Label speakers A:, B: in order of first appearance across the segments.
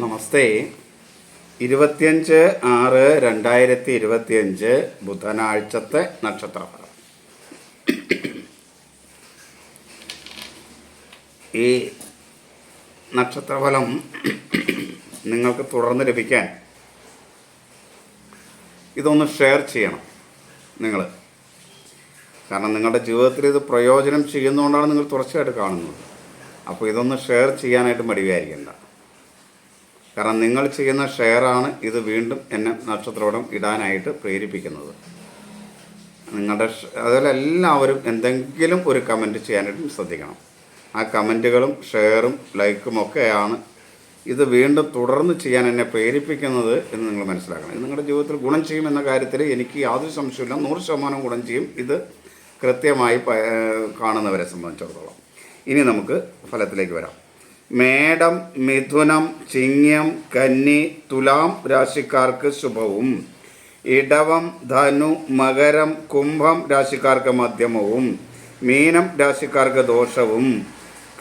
A: നമസ്തേ. 25/6/2025 ബുധനാഴ്ചത്തെ നക്ഷത്രഫലം. ഈ നക്ഷത്രഫലം നിങ്ങൾക്ക് തുടർന്ന് ലഭിക്കാൻ ഇതൊന്ന് ഷെയർ ചെയ്യണം നിങ്ങൾ. കാരണം നിങ്ങളുടെ ജീവിതത്തിൽ ഇത് പ്രയോജനം ചെയ്യുന്നതുകൊണ്ടാണ് നിങ്ങൾ തുടർച്ചയായിട്ട് കാണുന്നത്. അപ്പോൾ ഇതൊന്ന് ഷെയർ ചെയ്യാനായിട്ട് മടി വിചാരിക്കേണ്ട. കാരണം നിങ്ങൾ ചെയ്യുന്ന ഷെയറാണ് ഇത് വീണ്ടും എന്നെ നക്ഷത്രവടം ഇടാനായിട്ട് പ്രേരിപ്പിക്കുന്നത്. നിങ്ങളുടെ അതുപോലെ എല്ലാവരും എന്തെങ്കിലും ഒരു കമൻറ്റ് ചെയ്യാനായിട്ടും ശ്രദ്ധിക്കണം. ആ കമൻറ്റുകളും ഷെയറും ലൈക്കും ഒക്കെയാണ് ഇത് വീണ്ടും തുടർന്ന് ചെയ്യാൻ എന്നെ പ്രേരിപ്പിക്കുന്നത് എന്ന് നിങ്ങൾ മനസ്സിലാക്കണം. ഇത് നിങ്ങളുടെ ജീവിതത്തിൽ ഗുണം ചെയ്യുമെന്ന കാര്യത്തിൽ എനിക്ക് യാതൊരു സംശയമില്ല. 100% ഗുണം ചെയ്യും ഇത് കൃത്യമായി കാണുന്നവരെ സംബന്ധിച്ചിടത്തോളം. ഇനി നമുക്ക് ഫലത്തിലേക്ക് വരാം. മേടം, മിഥുനം, ചിങ്ങം, കന്നി, തുലാം രാശിക്കാർക്ക് ശുഭവും, ഇടവം, ധനു, മകരം, കുംഭം രാശിക്കാർക്ക് മധ്യമവും, മീനം രാശിക്കാർക്ക് ദോഷവും,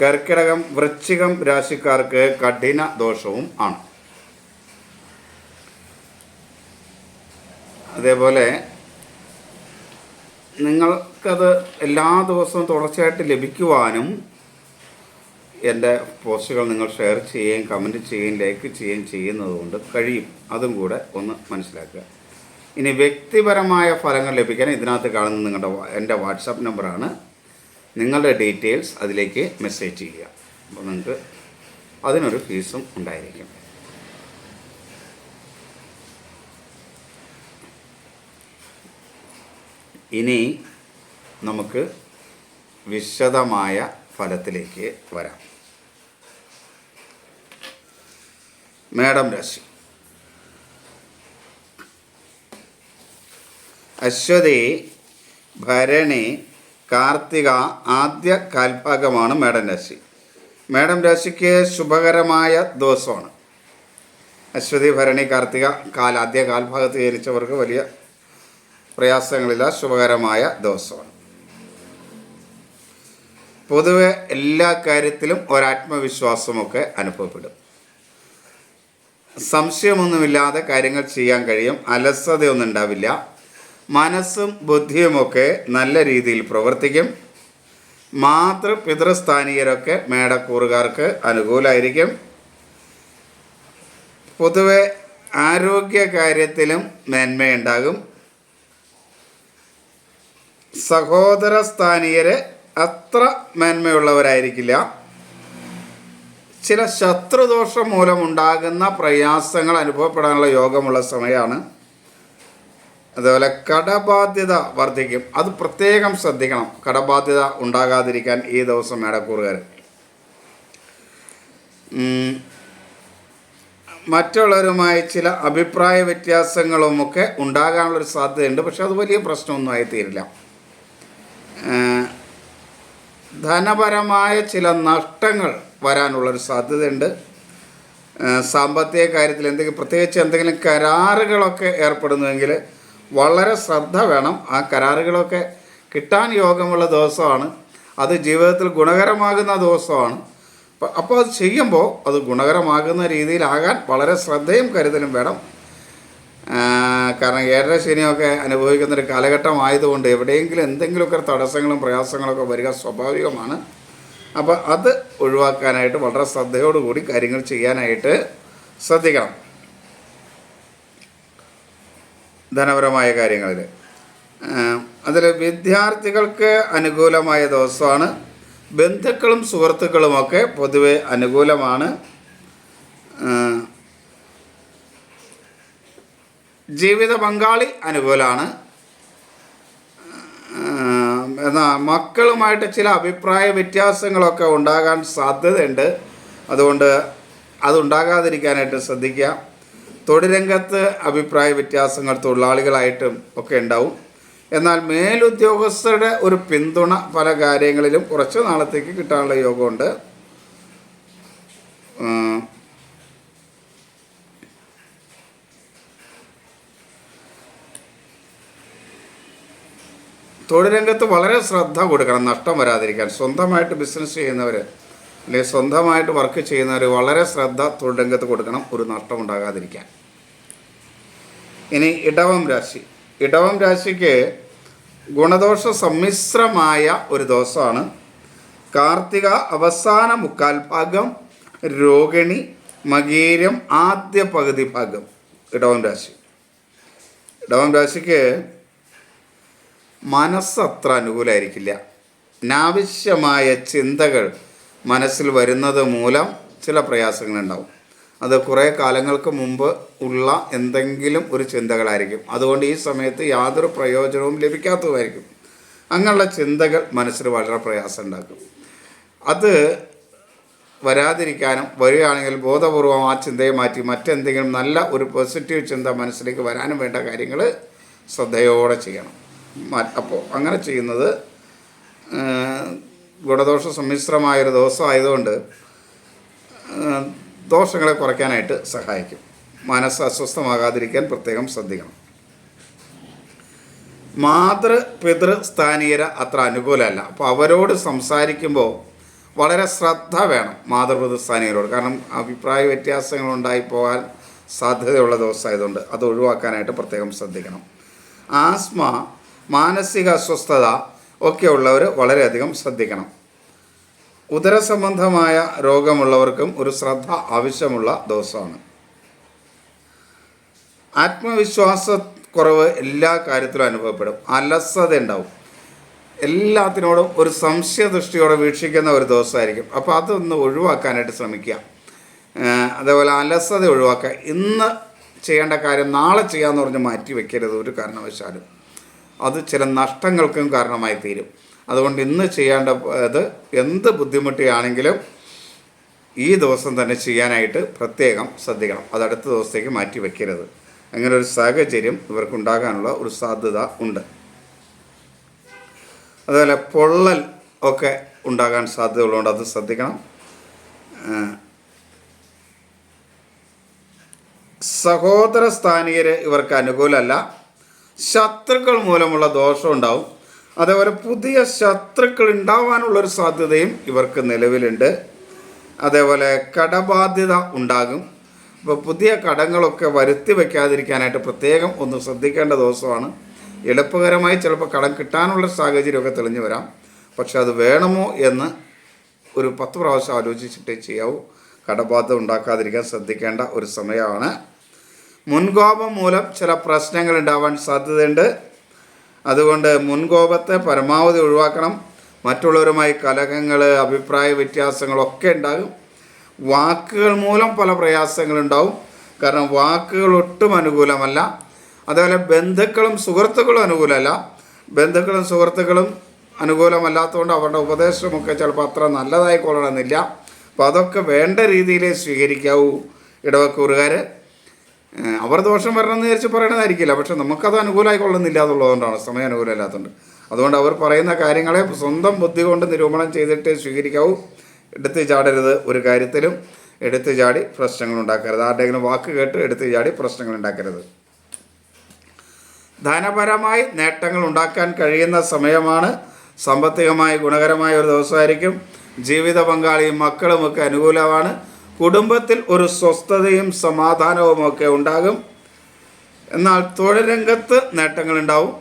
A: കർക്കിടകം, വൃശ്ചികം രാശിക്കാർക്ക് കഠിന ദോഷവും ആണ്. അതേപോലെ നിങ്ങൾക്കത് എല്ലാ ദിവസവും തുടർച്ചയായിട്ട് ലഭിക്കുവാനും എൻ്റെ പോസ്റ്റുകൾ നിങ്ങൾ ഷെയർ ചെയ്യുകയും കമൻറ്റ് ചെയ്യുകയും ലൈക്ക് ചെയ്യുകയും ചെയ്യുന്നത് കൊണ്ട് കഴിയും. അതും കൂടെ ഒന്ന് മനസ്സിലാക്കുക. ഇനി വ്യക്തിപരമായ ഫലങ്ങൾ ലഭിക്കാൻ ഇതിനകത്ത് കാണുന്ന എൻ്റെ വാട്സാപ്പ് നമ്പറാണ്. നിങ്ങളുടെ ഡീറ്റെയിൽസ് അതിലേക്ക് മെസ്സേജ് ചെയ്യുക. അപ്പോൾ നിങ്ങൾക്ക് അതിനൊരു ഫീസും ഉണ്ടായിരിക്കും. ഇനി നമുക്ക് വിശദമായ ഫലത്തിലേക്ക് വരാം. മേടം രാശി. അശ്വതി, ഭരണി, കാർത്തിക ആദ്യ കാൽഭാഗമാണ് മേടം രാശി. മേടം രാശിക്ക് ശുഭകരമായ ദിവസമാണ്. അശ്വതി, ഭരണി, കാർത്തിക ആദ്യ കാൽഭാഗത്ത് ജനിച്ചവർക്ക് വലിയ പ്രയാസങ്ങളില്ല. ശുഭകരമായ ദിവസമാണ്. പൊതുവെ എല്ലാ കാര്യത്തിലും ഒരാത്മവിശ്വാസമൊക്കെ അനുഭവപ്പെടും. സംശയമൊന്നുമില്ലാതെ കാര്യങ്ങൾ ചെയ്യാൻ കഴിയും. അലസതയൊന്നും ഉണ്ടാവില്ല. മനസ്സും ബുദ്ധിയുമൊക്കെ നല്ല രീതിയിൽ പ്രവർത്തിക്കും. പിതൃസ്ഥാനീയരൊക്കെ മേടക്കൂറുകാർക്ക് അനുകൂലമായിരിക്കും. പൊതുവെ ആരോഗ്യ കാര്യത്തിലും മേന്മയുണ്ടാകും. സഹോദര സ്ഥാനീയര് അത്ര മേന്മയുള്ളവരായിരിക്കില്ല. ചില ശത്രുദോഷം മൂലമുണ്ടാകുന്ന പ്രയാസങ്ങൾ അനുഭവപ്പെടാനുള്ള യോഗമുള്ള സമയമാണ്. അതുപോലെ കടബാധ്യത വർദ്ധിക്കും. അത് പ്രത്യേകം ശ്രദ്ധിക്കണം. കടബാധ്യത ഉണ്ടാകാതിരിക്കാൻ ഈ ദിവസം മേടക്കൂറുകാർ. മറ്റുള്ളവരുമായി ചില അഭിപ്രായ വ്യത്യാസങ്ങളുമൊക്കെ ഉണ്ടാകാനുള്ളൊരു സാധ്യതയുണ്ട്. പക്ഷെ അത് വലിയ പ്രശ്നമൊന്നും ആയിത്തീരില്ല. ധനപരമായ ചില നഷ്ടങ്ങൾ വരാനുള്ളൊരു സാധ്യതയുണ്ട്. സാമ്പത്തിക കാര്യത്തിൽ പ്രത്യേകിച്ച് എന്തെങ്കിലും കരാറുകളൊക്കെ ഏർപ്പെടുന്നുവെങ്കിൽ വളരെ ശ്രദ്ധ വേണം. ആ കരാറുകളൊക്കെ കിട്ടാൻ യോഗമുള്ള ദിവസമാണ്. അത് ജീവിതത്തിൽ ഗുണകരമാകുന്ന ദിവസമാണ്. അപ്പോൾ അത് ചെയ്യുമ്പോൾ അത് ഗുണകരമാകുന്ന രീതിയിലാകാൻ വളരെ ശ്രദ്ധയും കരുതലും വേണം. കാരണം 7.5 ശനിയൊക്കെ അനുഭവിക്കുന്നൊരു കാലഘട്ടമായതുകൊണ്ട് എവിടെയെങ്കിലും എന്തെങ്കിലുമൊക്കെ തടസ്സങ്ങളും പ്രയാസങ്ങളൊക്കെ വരിക സ്വാഭാവികമാണ്. അപ്പോൾ അത് ഒഴിവാക്കാനായിട്ട് വളരെ ശ്രദ്ധയോടുകൂടി കാര്യങ്ങൾ ചെയ്യാനായിട്ട് ശ്രദ്ധിക്കണം. ധനപരമായ കാര്യങ്ങളിൽ അതിൽ വിദ്യാർത്ഥികൾക്ക് അനുകൂലമായ ദിവസമാണ്. ബന്ധുക്കളും സുഹൃത്തുക്കളുമൊക്കെ പൊതുവെ അനുകൂലമാണ്. ജീവിത പങ്കാളി അനുകൂലമാണ്. എന്നാൽ മക്കളുമായിട്ട് ചില അഭിപ്രായ വ്യത്യാസങ്ങളൊക്കെ ഉണ്ടാകാൻ സാധ്യതയുണ്ട്. അതുകൊണ്ട് അതുണ്ടാകാതിരിക്കാനായിട്ട് ശ്രദ്ധിക്കുക. തൊഴിൽ രംഗത്ത് അഭിപ്രായ വ്യത്യാസങ്ങൾ തൊഴിലാളികളായിട്ടും ഒക്കെ ഉണ്ടാവും. എന്നാൽ മേലുദ്യോഗസ്ഥരുടെ ഒരു പിന്തുണ പല കാര്യങ്ങളിലും കുറച്ച് നാളത്തേക്ക് കിട്ടാനുള്ള യോഗമുണ്ട്. തൊഴിൽ രംഗത്ത് വളരെ ശ്രദ്ധ കൊടുക്കണം, നഷ്ടം വരാതിരിക്കാൻ. സ്വന്തമായിട്ട് ബിസിനസ് ചെയ്യുന്നവർ അല്ലെങ്കിൽ സ്വന്തമായിട്ട് വർക്ക് ചെയ്യുന്നവർ വളരെ ശ്രദ്ധ തൊഴിൽ രംഗത്ത് കൊടുക്കണം, ഒരു നഷ്ടമുണ്ടാകാതിരിക്കാൻ. ഇനി ഇടവം രാശി. ഇടവം രാശിക്ക് ഗുണദോഷ സമ്മിശ്രമായ ഒരു ദിവസമാണ്. കാർത്തിക അവസാന മുക്കാൽ ഭാഗം, രോഹിണി മകീരം ആദ്യ പകുതി ഭാഗം ഇടവം രാശി. ഇടവം രാശിക്ക് മനസ്സത്ര അനുകൂലമായിരിക്കില്ല. അനാവശ്യമായ ചിന്തകൾ മനസ്സിൽ വരുന്നത് മൂലം ചില പ്രയാസങ്ങളുണ്ടാവും. അത് കുറേ കാലങ്ങൾക്ക് മുമ്പ് ഉള്ള എന്തെങ്കിലും ഒരു ചിന്തകളായിരിക്കും. അതുകൊണ്ട് ഈ സമയത്ത് യാതൊരു പ്രയോജനവും ലഭിക്കാത്തതുമായിരിക്കും. അങ്ങനെയുള്ള ചിന്തകൾ മനസ്സിൽ വളരെ പ്രയാസം ഉണ്ടാക്കും. അത് വരാതിരിക്കാനും വരികയാണെങ്കിൽ ബോധപൂർവം ആ ചിന്തയെ മാറ്റി മറ്റെന്തെങ്കിലും നല്ല ഒരു പോസിറ്റീവ് ചിന്ത മനസ്സിലേക്ക് വരാനും വേണ്ട കാര്യങ്ങൾ ശ്രദ്ധയോടെ ചെയ്യണം. അപ്പോൾ അങ്ങനെ ചെയ്യുന്നത് ഗുണദോഷ സമ്മിശ്രമായൊരു ദിവസം ആയതുകൊണ്ട് ദോഷങ്ങളെ കുറയ്ക്കാനായിട്ട് സഹായിക്കും. മനസ്സ് അസ്വസ്ഥമാകാതിരിക്കാൻ പ്രത്യേകം ശ്രദ്ധിക്കണം. മാതൃ പിതൃ സ്ഥാനീയര അത്ര അനുകൂലമല്ല. അപ്പോൾ അവരോട് സംസാരിക്കുമ്പോൾ വളരെ ശ്രദ്ധ വേണം മാതൃപിതൃസ്ഥാനീയരോട്. കാരണം അഭിപ്രായ വ്യത്യാസങ്ങൾ ഉണ്ടായിപ്പോകാൻ സാധ്യതയുള്ള ദിവസമായതുകൊണ്ട് അത് ഒഴിവാക്കാനായിട്ട് പ്രത്യേകം ശ്രദ്ധിക്കണം. ആസ്മ, മാനസിക അസ്വസ്ഥത ഒക്കെ ഉള്ളവർ വളരെയധികം ശ്രദ്ധിക്കണം. ഉദരസംബന്ധമായ രോഗമുള്ളവർക്കും ഒരു ശ്രദ്ധ ആവശ്യമുള്ള ദിവസമാണ്. ആത്മവിശ്വാസക്കുറവ് എല്ലാ കാര്യത്തിലും അനുഭവപ്പെടും. അലസത ഉണ്ടാവും. എല്ലാത്തിനോടും ഒരു സംശയദൃഷ്ടിയോടെ വീക്ഷിക്കുന്ന ഒരു ദിവസമായിരിക്കും. അപ്പോൾ അതൊന്ന് ഒഴിവാക്കാനായിട്ട് ശ്രമിക്കുക. അതേപോലെ അലസത ഒഴിവാക്കുക. ഇന്ന് ചെയ്യേണ്ട കാര്യം നാളെ ചെയ്യാമെന്ന് പറഞ്ഞ് മാറ്റി വയ്ക്കരുത് ഒരു കാരണവശാലും. അത് ചില നഷ്ടങ്ങൾക്കും കാരണമായി തീരും. അതുകൊണ്ട് ഇന്ന് ചെയ്യേണ്ടത് എന്ത് ബുദ്ധിമുട്ടിയാണെങ്കിലും ഈ ദിവസം തന്നെ ചെയ്യാനായിട്ട് പ്രത്യേകം ശ്രദ്ധിക്കണം. അത് അടുത്ത ദിവസത്തേക്ക് മാറ്റി വയ്ക്കരുത്. അങ്ങനെ ഒരു സാഹചര്യം ഇവർക്കുണ്ടാകാനുള്ള ഒരു സാധ്യത ഉണ്ട്. അതുപോലെ പൊള്ളൽ ഒക്കെ ഉണ്ടാകാൻ സാധ്യതയുള്ളതുകൊണ്ട് അത് ശ്രദ്ധിക്കണം. സഹോദര സ്ഥാനീയർ ഇവർക്ക് അനുകൂലമല്ല. ശത്രുക്കൾ മൂലമുള്ള ദോഷം ഉണ്ടാവും. അതേപോലെ പുതിയ ശത്രുക്കൾ ഉണ്ടാവാനുള്ളൊരു സാധ്യതയും ഇവർക്ക് നിലവിലുണ്ട്. അതേപോലെ കടബാധ്യത ഉണ്ടാകും. അപ്പോൾ പുതിയ കടങ്ങളൊക്കെ വരുത്തി വയ്ക്കാതിരിക്കാനായിട്ട് പ്രത്യേകം ഒന്ന് ശ്രദ്ധിക്കേണ്ട ദിവസമാണ്. എളുപ്പകരമായി ചിലപ്പോൾ കടം കിട്ടാനുള്ള സാഹചര്യമൊക്കെ തെളിഞ്ഞു വരാം. പക്ഷെ അത് വേണമോ എന്ന് ഒരു 10 പ്രാവശ്യം ആലോചിച്ചിട്ടേ ചെയ്യാവൂ. കടബാധ്യത ഉണ്ടാക്കാതിരിക്കാൻ ശ്രദ്ധിക്കേണ്ട ഒരു സമയമാണ്. മുൻകോപം മൂലം ചില പ്രശ്നങ്ങൾ ഉണ്ടാവാൻ സാധ്യതയുണ്ട്. അതുകൊണ്ട് മുൻകോപത്തെ പരമാവധി ഒഴിവാക്കണം. മറ്റുള്ളവരുമായി കലഹങ്ങൾ, അഭിപ്രായ വ്യത്യാസങ്ങളൊക്കെ ഉണ്ടാകും. വാക്കുകൾ മൂലം പല പ്രയാസങ്ങളുണ്ടാവും. കാരണം വാക്കുകൾ ഒട്ടും അനുകൂലമല്ല. അതുപോലെ ബന്ധുക്കളും സുഹൃത്തുക്കളും അനുകൂലമല്ല. ബന്ധുക്കളും സുഹൃത്തുക്കളും അനുകൂലമല്ലാത്തതുകൊണ്ട് അവരുടെ ഉപദേശമൊക്കെ ചിലപ്പോൾ അത്ര നല്ലതായി കൊള്ളണമെന്നില്ല. അപ്പോൾ അതൊക്കെ വേണ്ട രീതിയിലേ സ്വീകരിക്കാവൂ ഇടവക്കൂറുകാർ. അവർ ദോഷം വരണമെന്ന് വിചാരിച്ച് പറയണതായിരിക്കില്ല. പക്ഷെ നമുക്കത് അനുകൂലമായി കൊള്ളുന്നില്ല എന്നുള്ളതുകൊണ്ടാണ്, സമയം അനുകൂലമില്ലാത്തതുകൊണ്ട്. അതുകൊണ്ട് അവർ പറയുന്ന കാര്യങ്ങളെ സ്വന്തം ബുദ്ധി കൊണ്ട് നിരൂപണം ചെയ്തിട്ട് സ്വീകരിക്കാവൂ. എടുത്ത് ചാടരുത്. ഒരു കാര്യത്തിലും എടുത്ത് ചാടി പ്രശ്നങ്ങൾ ഉണ്ടാക്കരുത്. ആരുടെയെങ്കിലും വാക്ക് കേട്ട് എടുത്ത് ചാടി പ്രശ്നങ്ങൾ ഉണ്ടാക്കരുത്. ധനപരമായി നേട്ടങ്ങൾ ഉണ്ടാക്കാൻ കഴിയുന്ന സമയമാണ്. സാമ്പത്തികമായി ഗുണകരമായ ഒരു ദിവസമായിരിക്കും. ജീവിത പങ്കാളിയും മക്കളുമൊക്കെ അനുകൂലമാണ്. കുടുംബത്തിൽ ഒരു സ്വസ്ഥതയും സമാധാനവുമൊക്കെ ഉണ്ടാകും. എന്നാൽ തൊഴിൽ രംഗത്ത് നേട്ടങ്ങളുണ്ടാവും.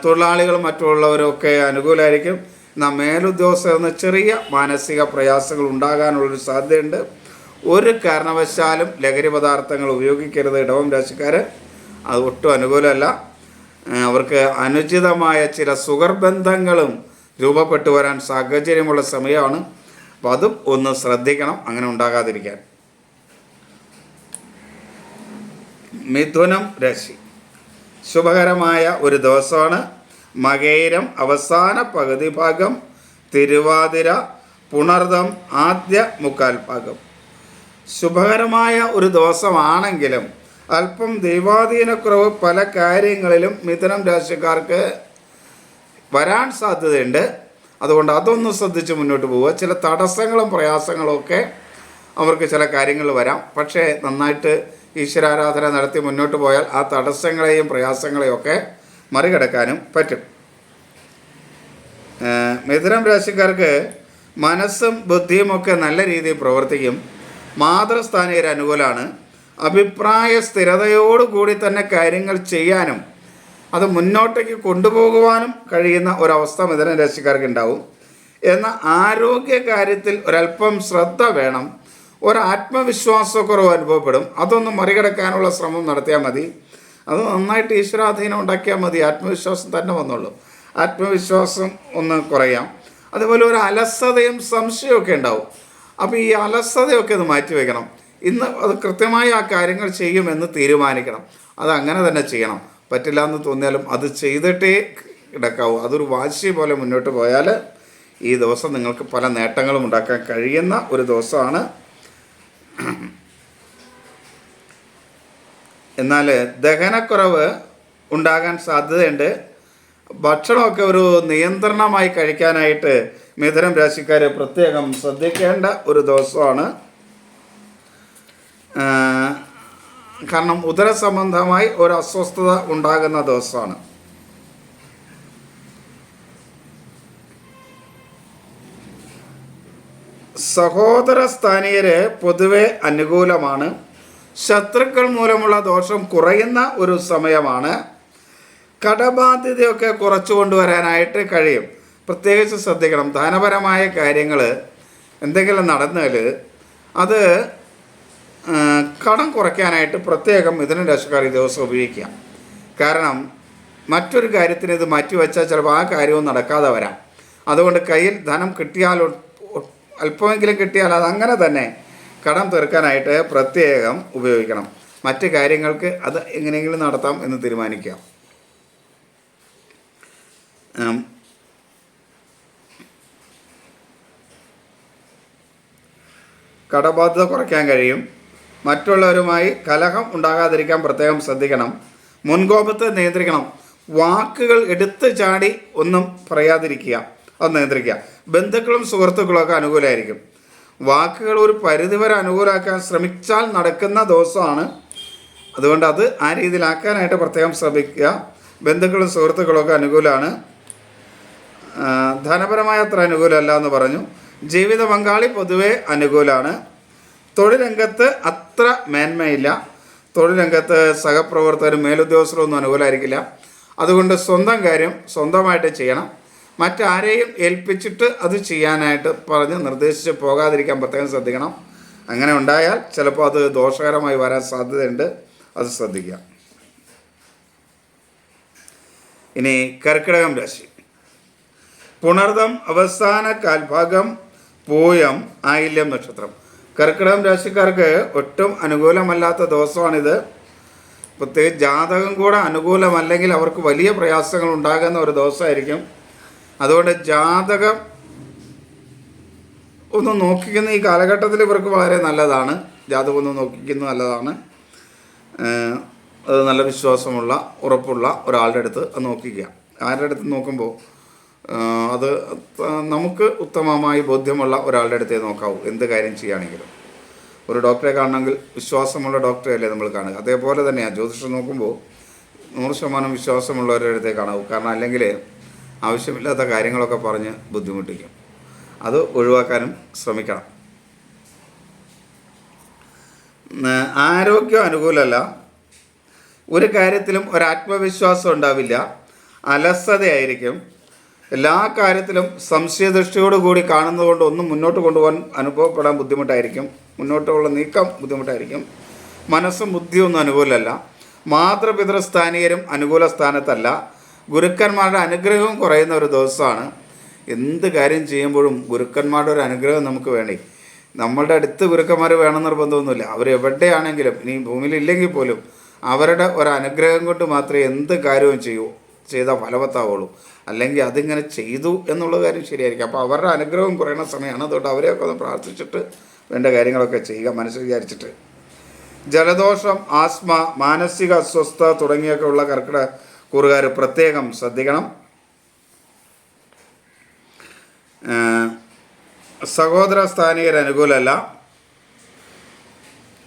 A: തൊഴിലാളികളും മറ്റുള്ളവരൊക്കെ അനുകൂലമായിരിക്കും. എന്നാൽ മേലുദ്യോഗസ്ഥരെന്ന് ചെറിയ മാനസിക പ്രയാസങ്ങൾ ഉണ്ടാകാനുള്ളൊരു സാധ്യതയുണ്ട്. ഒരു കാരണവശാലും ലഹരി പദാർത്ഥങ്ങൾ ഉപയോഗിക്കരുത് ഇടവം രാശിക്കാർ. അത് ഒട്ടും അനുകൂലമല്ല. അവർക്ക് അനുചിതമായ ചില സുഖർബന്ധങ്ങളും രൂപപ്പെട്ടു വരാൻ സാഹചര്യമുള്ള സമയമാണ്. അപ്പോൾ അതും ഒന്ന് ശ്രദ്ധിക്കണം, അങ്ങനെ ഉണ്ടാകാതിരിക്കാൻ. മിഥുനം രാശി ശുഭകരമായ ഒരു ദിവസമാണ്. മകയിരം അവസാന പകുതി ഭാഗം, തിരുവാതിര പുണർദം ആദ്യ മുക്കാൽ ഭാഗം. ശുഭകരമായ ഒരു ദിവസമാണെങ്കിലും അല്പം ദൈവാധീനക്കുറവ് പല കാര്യങ്ങളിലും മിഥുനം രാശിക്കാർക്ക് വരാൻ സാധ്യതയുണ്ട്. അതുകൊണ്ട് അതൊന്ന് ശ്രദ്ധിച്ച് മുന്നോട്ട് പോവുക. ചില തടസ്സങ്ങളും പ്രയാസങ്ങളും ഒക്കെ അവർക്ക് ചില കാര്യങ്ങൾ വരാം. പക്ഷേ നന്നായിട്ട് ഈശ്വരാരാധന നടത്തി മുന്നോട്ട് പോയാൽ ആ തടസ്സങ്ങളെയും പ്രയാസങ്ങളെയും ഒക്കെ മറികടക്കാനും പറ്റും. മിഥുനം രാശിക്കാർക്ക് മനസ്സും ബുദ്ധിയുമൊക്കെ നല്ല രീതിയിൽ പ്രവർത്തിക്കും. മാതൃസ്ഥാനീയർ അനുകൂലമാണ്. അഭിപ്രായ സ്ഥിരതയോടുകൂടി തന്നെ കാര്യങ്ങൾ ചെയ്യാനും അത് മുന്നോട്ടേക്ക് കൊണ്ടുപോകുവാനും കഴിയുന്ന ഒരവസ്ഥ മിഥുന രാശിക്കാർക്ക് ഉണ്ടാവും. എന്നാൽ ആരോഗ്യ കാര്യത്തിൽ ഒരല്പം ശ്രദ്ധ വേണം. ഒരാത്മവിശ്വാസക്കുറവ് അനുഭവപ്പെടും. അതൊന്ന് മറികടക്കാനുള്ള ശ്രമം നടത്തിയാൽ മതി. അത് നന്നായിട്ട് ഈശ്വരാധീനം ഉണ്ടാക്കിയാൽ മതി. ആത്മവിശ്വാസം തന്നെ വന്നുള്ളൂ. ആത്മവിശ്വാസം ഒന്ന് കുറയാം. അതുപോലെ ഒരു അലസതയും സംശയമൊക്കെ ഉണ്ടാവും. അപ്പോൾ ഈ അലസതയൊക്കെ ഒന്ന് മാറ്റി വയ്ക്കണം. ഇന്ന് അത് കൃത്യമായി ആ കാര്യങ്ങൾ ചെയ്യുമെന്ന് തീരുമാനിക്കണം. അത് അങ്ങനെ തന്നെ ചെയ്യണം. പറ്റില്ല എന്ന് തോന്നിയാലും അത് ചെയ്തിട്ടേ കിടക്കാവൂ. അതൊരു വാശി പോലെ മുന്നോട്ട് പോയാൽ ഈ ദിവസം നിങ്ങൾക്ക് പല നേട്ടങ്ങളും ഉണ്ടാക്കാൻ കഴിയുന്ന ഒരു ദിവസമാണ്. എന്നാൽ ദഹനക്കുറവ് ഉണ്ടാകാൻ സാധ്യതയുണ്ട്. ഭക്ഷണമൊക്കെ ഒരു നിയന്ത്രണമായി കഴിക്കാനായിട്ട് മിഥുനം രാശിക്കാർ പ്രത്യേകം ശ്രദ്ധിക്കേണ്ട ഒരു ദിവസമാണ്. കാരണം ഉദര സംബന്ധമായി ഒരു അസ്വസ്ഥത ഉണ്ടാകുന്ന ദിവസമാണ്. സഹോദര സ്ഥാനീയര് പൊതുവെ അനുകൂലമാണ്. ശത്രുക്കൾ മൂലമുള്ള ദോഷം കുറയുന്ന ഒരു സമയമാണ്. കടബാധ്യതയൊക്കെ കുറച്ചു കൊണ്ടുവരാനായിട്ട് കഴിയും. പ്രത്യേകിച്ച് ശ്രദ്ധിക്കണം. ധനപരമായ കാര്യങ്ങൾ എന്തെങ്കിലും നടന്നാൽ അത് കടം കുറയ്ക്കാനായിട്ട് പ്രത്യേകം മിഥുന രാശിക്കാർ ഈ ദിവസം ഉപയോഗിക്കുക. കാരണം മറ്റൊരു കാര്യത്തിന് ഇത് മാറ്റിവെച്ചാൽ ചിലപ്പോൾ ആ കാര്യവും നടക്കാതെ വരാം. അതുകൊണ്ട് കയ്യിൽ ധനം കിട്ടിയാൽ, അല്പമെങ്കിലും കിട്ടിയാൽ അതങ്ങനെ തന്നെ കടം തീർക്കാനായിട്ട് പ്രത്യേകം ഉപയോഗിക്കണം. മറ്റ് കാര്യങ്ങൾക്ക് അത് എങ്ങനെയെങ്കിലും നടത്താം എന്ന് തീരുമാനിക്കുക. കടബാധ്യത കുറയ്ക്കാൻ കഴിയും. മറ്റുള്ളവരുമായി കലഹം ഉണ്ടാകാതിരിക്കാൻ പ്രത്യേകം ശ്രദ്ധിക്കണം. മുൻകോപത്തെ നിയന്ത്രിക്കണം. വാക്കുകൾ എടുത്ത് ചാടി ഒന്നും പറയാതിരിക്കുക, അത് നിയന്ത്രിക്കുക. ബന്ധുക്കളും സുഹൃത്തുക്കളൊക്കെ അനുകൂലമായിരിക്കും. വാക്കുകൾ ഒരു പരിധിവരെ അനുകൂലമാക്കാൻ ശ്രമിച്ചാൽ നടക്കുന്ന ദിവസമാണ്. അതുകൊണ്ട് അത് ആ രീതിയിലാക്കാനായിട്ട് പ്രത്യേകം ശ്രമിക്കുക. ബന്ധുക്കളും സുഹൃത്തുക്കളൊക്കെ അനുകൂലമാണ്. ധനപരമായ അത്ര അനുകൂലമല്ല എന്ന് പറഞ്ഞു. ജീവിത പങ്കാളി പൊതുവെ അനുകൂലമാണ്. തൊഴിൽ രംഗത്ത് അത്ര മേന്മയില്ല. തൊഴിൽ രംഗത്ത് സഹപ്രവർത്തകരും മേലുദ്യോഗസ്ഥരൊന്നും അനുകൂലമായിരിക്കില്ല. അതുകൊണ്ട് സ്വന്തം കാര്യം സ്വന്തമായിട്ട് ചെയ്യണം. മറ്റാരെയും ഏൽപ്പിച്ചിട്ട് അത് ചെയ്യാനായിട്ട് പറഞ്ഞ് നിർദ്ദേശിച്ച് പോകാതിരിക്കാൻ പ്രത്യേകം ശ്രദ്ധിക്കണം. അങ്ങനെ ഉണ്ടായാൽ ചിലപ്പോൾ അത് ദോഷകരമായി വരാൻ സാധ്യതയുണ്ട്. അത് ശ്രദ്ധിക്കുക. ഇനി കർക്കിടകം രാശി. പുണർദം അവസാന കാൽഭാഗം, പൂയം, ആയില്യം നക്ഷത്രം. കർക്കിടകം രാശിക്കാർക്ക് ഒട്ടും അനുകൂലമല്ലാത്ത ദിവസമാണിത്. പ്രത്യേകിച്ച് ജാതകം കൂടെ അനുകൂലമല്ലെങ്കിൽ അവർക്ക് വലിയ പ്രയാസങ്ങൾ ഉണ്ടാകുന്ന ഒരു ദിവസമായിരിക്കും. അതുകൊണ്ട് ജാതകം ഒന്ന് നോക്കിക്കുന്ന ഈ കാലഘട്ടത്തിൽ ഇവർക്ക് വളരെ നല്ലതാണ്. ജാതകം ഒന്ന് നോക്കിക്കുന്നത് നല്ലതാണ്. അത് നല്ല വിശ്വാസമുള്ള ഉറപ്പുള്ള ഒരാളുടെ അടുത്ത് അത് നോക്കിക്കുക. ആരുടെ അടുത്ത് നോക്കുമ്പോൾ അത് നമുക്ക് ഉത്തമമായി ബോധ്യമുള്ള ഒരാളുടെ അടുത്തേ നോക്കാവൂ. എന്ത് കാര്യം ചെയ്യുകയാണെങ്കിലും ഒരു ഡോക്ടറെ കാണണമെങ്കിൽ വിശ്വാസമുള്ള ഡോക്ടറെ അല്ലേ നമ്മൾ കാണുക. അതേപോലെ തന്നെയാണ് ജ്യോതിഷം നോക്കുമ്പോൾ 100% വിശ്വാസമുള്ളവരുടെ അടുത്തേ കാണാവൂ. കാരണം അല്ലെങ്കിൽ ആവശ്യമില്ലാത്ത കാര്യങ്ങളൊക്കെ പറഞ്ഞ് ബുദ്ധിമുട്ടിക്കും. അത് ഒഴിവാക്കാനും ശ്രമിക്കണം. ആരോഗ്യം അനുകൂലമല്ല. ഒരു കാര്യത്തിലും ഒരാത്മവിശ്വാസം ഉണ്ടാവില്ല. അലസതയായിരിക്കും. എല്ലാ കാര്യത്തിലും സംശയദൃഷ്ടിയോടുകൂടി കാണുന്നതുകൊണ്ട് ഒന്നും മുന്നോട്ട് കൊണ്ടുപോകാൻ അനുഭവപ്പെടാൻ ബുദ്ധിമുട്ടായിരിക്കും. മുന്നോട്ടുള്ള നീക്കം ബുദ്ധിമുട്ടായിരിക്കും. മനസ്സും ബുദ്ധിയൊന്നും അനുകൂലമല്ല. മാതൃപിതൃസ്ഥാനീയരും അനുകൂല സ്ഥാനത്തല്ല. ഗുരുക്കന്മാരുടെ അനുഗ്രഹവും കുറയുന്ന ഒരു ദിവസമാണ്. എന്ത് കാര്യം ചെയ്യുമ്പോഴും ഗുരുക്കന്മാരുടെ ഒരു അനുഗ്രഹം നമുക്ക് വേണേ. നമ്മളുടെ അടുത്ത് ഗുരുക്കന്മാർ വേണം നിർബന്ധമൊന്നുമില്ല. അവരെവിടെയാണെങ്കിലും ഇനി ഭൂമിയിലില്ലെങ്കിൽ പോലും അവരുടെ ഒരു അനുഗ്രഹം കൊണ്ട് മാത്രമേ എന്ത് കാര്യവും ചെയ്താൽ ഫലവത്താവുള്ളൂ. അല്ലെങ്കിൽ അതിങ്ങനെ ചെയ്തു എന്നുള്ള കാര്യം ശരിയായിരിക്കും. അപ്പോൾ അവരുടെ അനുഗ്രഹം കുറയുന്ന സമയമാണ്. അതുകൊണ്ട് അവരെയൊക്കെ ഒന്ന് പ്രാർത്ഥിച്ചിട്ട് വേണ്ട കാര്യങ്ങളൊക്കെ ചെയ്യുക മനസ്സിൽ വിചാരിച്ചിട്ട്. ജലദോഷം, ആസ്മ, മാനസിക അസ്വസ്ഥത തുടങ്ങിയൊക്കെ ഉള്ള കർക്കിടക കൂറുകാർ പ്രത്യേകം ശ്രദ്ധിക്കണം. സഹോദര സ്ഥാനീയർ അനുകൂലമല്ല.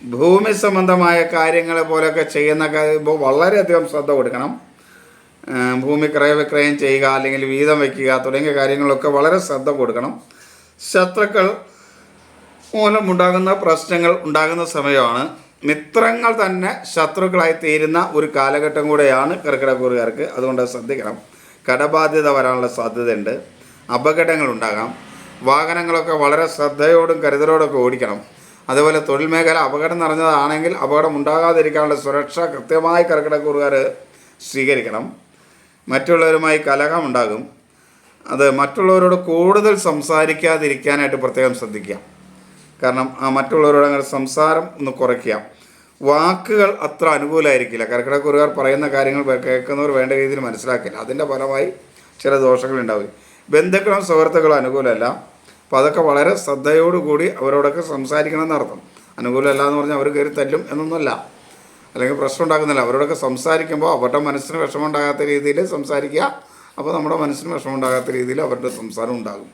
A: ഭൂമി സംബന്ധമായ കാര്യങ്ങളെ പോലെയൊക്കെ ചെയ്യുന്ന കാര്യമ്പോൾ വളരെയധികം ശ്രദ്ധ കൊടുക്കണം. ഭൂമി ക്രയവിക്രയം ചെയ്യുക അല്ലെങ്കിൽ വീതം വയ്ക്കുക തുടങ്ങിയ കാര്യങ്ങളൊക്കെ വളരെ ശ്രദ്ധ കൊടുക്കണം. ശത്രുക്കൾ മൂലമുണ്ടാകുന്ന പ്രശ്നങ്ങൾ ഉണ്ടാകുന്ന സമയമാണ്. മിത്രങ്ങൾ തന്നെ ശത്രുക്കളായി തീരുന്ന ഒരു കാലഘട്ടം കൂടെയാണ് കർക്കിടകക്കൂറുകാർക്ക്. അതുകൊണ്ട് ശ്രദ്ധിക്കണം. കടബാധ്യത വരാനുള്ള സാധ്യതയുണ്ട്. അപകടങ്ങൾ ഉണ്ടാകാം. വാഹനങ്ങളൊക്കെ വളരെ ശ്രദ്ധയോടും കരുതലോടൊക്കെ ഓടിക്കണം. അതുപോലെ തൊഴിൽ മേഖല അപകടം നിറഞ്ഞതാണെങ്കിൽ അപകടം ഉണ്ടാകാതിരിക്കാനുള്ള സുരക്ഷ കൃത്യമായി കർക്കിടകക്കൂറുകാർ സ്വീകരിക്കണം. മറ്റുള്ളവരുമായി കലഹമുണ്ടാകും. അത് മറ്റുള്ളവരോട് കൂടുതൽ സംസാരിക്കാതിരിക്കാനായിട്ട് പ്രത്യേകം ശ്രദ്ധിക്കുക. കാരണം ആ മറ്റുള്ളവരോട് അങ്ങനെ സംസാരം ഒന്ന് കുറയ്ക്കുക. വാക്കുകൾ അത്ര അനുകൂലമായിരിക്കില്ല. കർക്കിടകക്കൂറുകാർ പറയുന്ന കാര്യങ്ങൾ കേൾക്കുന്നവർ വേണ്ട രീതിയിൽ മനസ്സിലാക്കില്ല. അതിൻ്റെ ഫലമായി ചില ദോഷങ്ങളുണ്ടാവും. ബന്ധുക്കളും സുഹൃത്തുക്കളും അനുകൂലമല്ല. അപ്പോൾ അതൊക്കെ വളരെ ശ്രദ്ധയോടുകൂടി അവരോടൊക്കെ സംസാരിക്കണമെന്ന് അർത്ഥം. അനുകൂലമല്ല എന്ന് പറഞ്ഞാൽ അവർ കയറി തല്ലും എന്നൊന്നുമല്ല, അല്ലെങ്കിൽ പ്രശ്നം ഉണ്ടാക്കുന്നില്ല. അവരോടൊക്കെ സംസാരിക്കുമ്പോൾ അവരുടെ മനസ്സിന് വിഷമം ഉണ്ടാകാത്ത രീതിയിൽ സംസാരിക്കുക. അപ്പോൾ നമ്മുടെ മനസ്സിന് വിഷമം ഉണ്ടാകാത്ത രീതിയിൽ അവരുടെ സംസാരം ഉണ്ടാകും.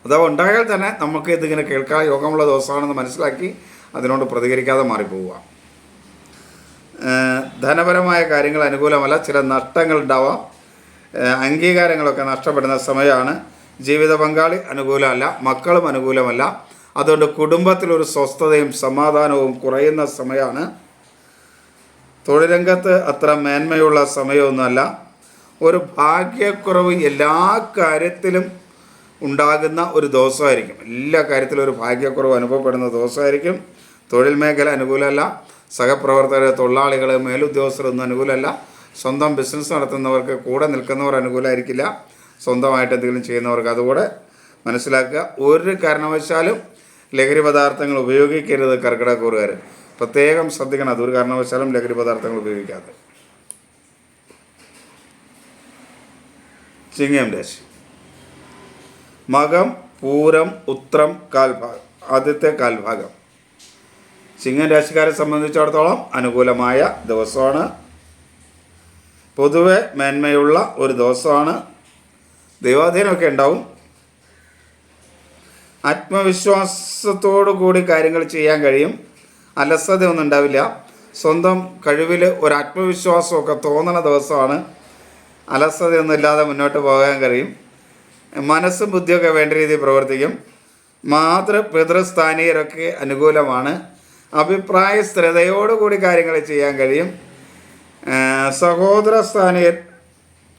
A: അഥവാ ഉണ്ടായാൽ തന്നെ നമുക്ക് ഇതിങ്ങനെ കേൾക്കാൻ യോഗമുള്ള ദിവസമാണെന്ന് മനസ്സിലാക്കി അതിനോട് പ്രതികരിക്കാതെ മാറിപ്പോവുക. ധനപരമായ കാര്യങ്ങൾ അനുകൂലമല്ല. ചില നഷ്ടങ്ങൾ ഉണ്ടാവാം. അംഗീകാരങ്ങളൊക്കെ നഷ്ടപ്പെടുന്ന സമയമാണ്. ജീവിത പങ്കാളി അനുകൂലമല്ല. മക്കളും അനുകൂലമല്ല. അതുകൊണ്ട് കുടുംബത്തിലൊരു സ്വസ്ഥതയും സമാധാനവും കുറയുന്ന സമയമാണ്. തൊഴിൽരംഗത്ത് അത്ര മേന്മയുള്ള സമയമൊന്നുമല്ല. ഒരു ഭാഗ്യക്കുറവ് എല്ലാ കാര്യത്തിലും ഉണ്ടാകുന്ന ഒരു ദിവസമായിരിക്കും. എല്ലാ കാര്യത്തിലും ഒരു ഭാഗ്യക്കുറവ് അനുഭവപ്പെടുന്ന ദിവസമായിരിക്കും. തൊഴിൽ മേഖല അനുകൂലമല്ല. സഹപ്രവർത്തകർ, തൊഴിലാളികൾ, മേലുദ്യോഗസ്ഥരൊന്നും അനുകൂലമല്ല. സ്വന്തം ബിസിനസ് നടത്തുന്നവർക്ക് കൂടെ നിൽക്കുന്നവർ അനുകൂലമായിരിക്കില്ല. സ്വന്തമായിട്ട് എന്തെങ്കിലും ചെയ്യുന്നവർക്ക് അതുകൂടെ മനസ്സിലാക്കുക. ഒരു കാരണവശാലും ലഹരി പദാർത്ഥങ്ങൾ ഉപയോഗിക്കരുത് കർക്കിടകക്കൂറുകാർ. പ്രത്യേകം ശ്രദ്ധിക്കണം. അതൊരു കാരണവശാലും ലഹരി പദാർത്ഥങ്ങൾ ഉപയോഗിക്കാതെ. ചിങ്ങം രാശി. മകം, പൂരം, ഉത്രം കാൽഭാഗം, ആദ്യത്തെ കാൽഭാഗം. ചിങ്ങം രാശിക്കാരെ സംബന്ധിച്ചിടത്തോളം അനുകൂലമായ ദിവസമാണ്. പൊതുവെ മേന്മയുള്ള ഒരു ദിവസമാണ്. ദൈവാധീനമൊക്കെ ഉണ്ടാവും. ആത്മവിശ്വാസത്തോടു കൂടി കാര്യങ്ങൾ ചെയ്യാൻ കഴിയും. അലസതയൊന്നും ഉണ്ടാവില്ല. സ്വന്തം കഴിവിൽ ഒരു ആത്മവിശ്വാസമൊക്കെ തോന്നുന്ന ദിവസമാണ്. അലസതയൊന്നും ഇല്ലാതെ മുന്നോട്ട് പോകാൻ കഴിയും. മനസ്സും ബുദ്ധിയൊക്കെ വേണ്ട രീതിയിൽ പ്രവർത്തിക്കും. പിതൃസ്ഥാനീയരൊക്കെ അനുകൂലമാണ്. അഭിപ്രായ സ്ഥിരതയോടുകൂടി കാര്യങ്ങൾ ചെയ്യാൻ കഴിയും. സഹോദര സ്ഥാനീയർ